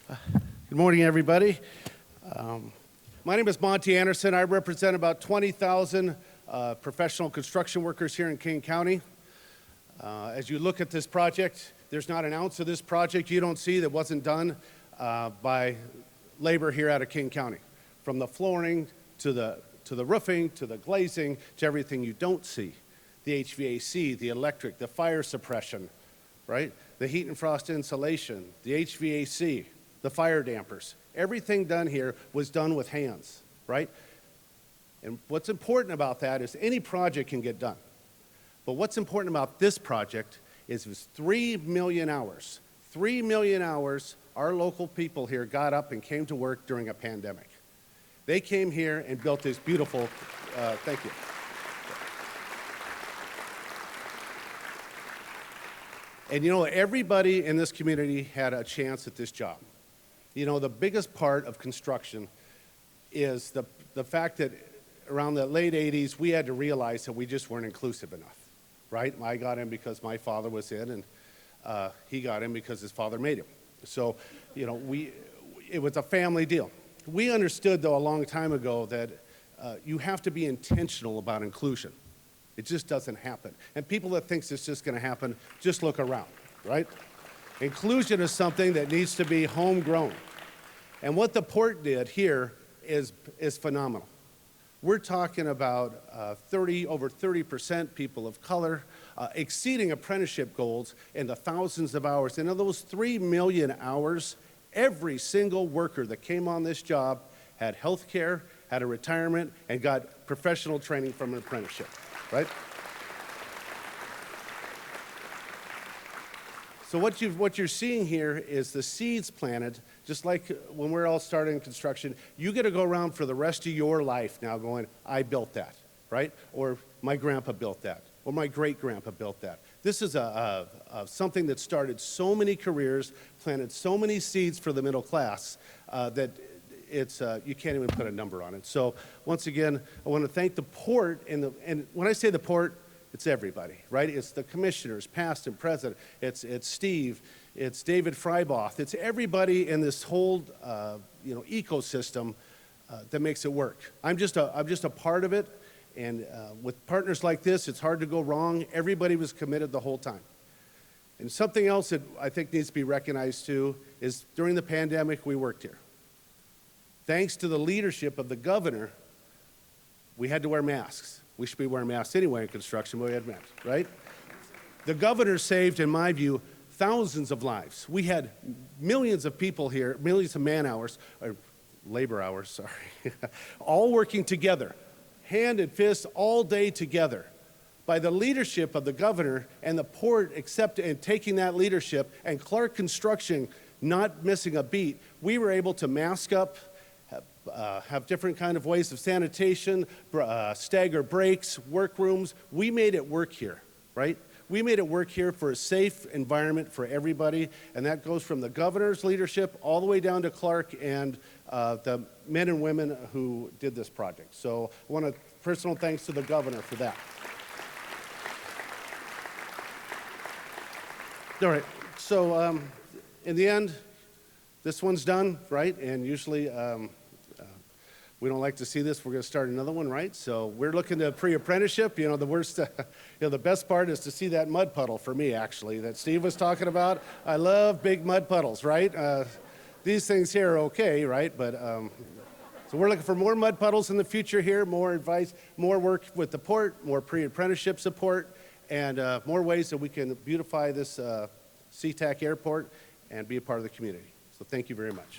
Good morning, everybody. My name is Monty Anderson. I represent about 20,000 professional construction workers here in King County. As you look at this project, there's not an ounce of this project you don't see that wasn't done by labor here out of King County. From the flooring to the roofing, to the glazing, to everything you don't see. The HVAC, the electric, the fire suppression, right? The heat and frost insulation, the HVAC, the fire dampers. Everything done here was done with hands, right? And what's important about that is any project can get done. But what's important about this project is it was 3 million hours. 3 million hours our local people here got up and came to work during a pandemic. They came here and built this beautiful, thank you. And you know, everybody in this community had a chance at this job. You know, the biggest part of construction is the fact that around the late 80s, we had to realize that we just weren't inclusive enough, right? I got in because my father was in, and he got in because his father made him. So, you know, it was a family deal. We understood, though, a long time ago that you have to be intentional about inclusion. It just doesn't happen. And people that think it's just going to happen, just look around, right? Inclusion is something that needs to be homegrown. And what the port did here is phenomenal. We're talking about over 30% people of color, exceeding apprenticeship goals in the thousands of hours. And of those 3 million hours, every single worker that came on this job had health care, had a retirement, and got professional training from an apprenticeship, right? So what you're seeing here is the seeds planted, just like when we're all starting construction. You get to go around for the rest of your life now going, I built that, right? Or my grandpa built that, or my great-grandpa built that. This is something that started so many careers, planted so many seeds for the middle class that it's you can't even put a number on it. So once again, I want to thank the port, and when I say the port, it's everybody, right? It's the commissioners, past and present. It's Steve. It's David Freiboth. It's everybody in this whole ecosystem that makes it work. I'm just a part of it, and with partners like this, it's hard to go wrong. Everybody was committed the whole time. And something else that I think needs to be recognized too is during the pandemic, we worked here. Thanks to the leadership of the governor, we had to wear masks. We should be wearing masks anyway in construction, but we had masks, right? The governor saved, in my view, thousands of lives. We had millions of people here, millions of man hours, or labor hours, sorry, all working together, hand and fist, all day together. By the leadership of the governor and the port and taking that leadership, and Clark Construction not missing a beat, we were able to mask up, have different kind of ways of sanitation, stagger breaks, workrooms. We made it work here, right? We made it work here for a safe environment for everybody, and that goes from the governor's leadership all the way down to Clark and the men and women who did this project. So I want to personal thanks to the governor for that. All right, so in the end, this one's done, right? And usually, we don't like to see this. We're going to start another one, right? So we're looking to pre-apprenticeship. You know, the worst, the best part is to see that mud puddle for me, actually, that Steve was talking about. I love big mud puddles, right? These things here are okay, right? But so we're looking for more mud puddles in the future here, more advice, more work with the port, more pre-apprenticeship support, and more ways that we can beautify this SeaTac airport and be a part of the community. So thank you very much.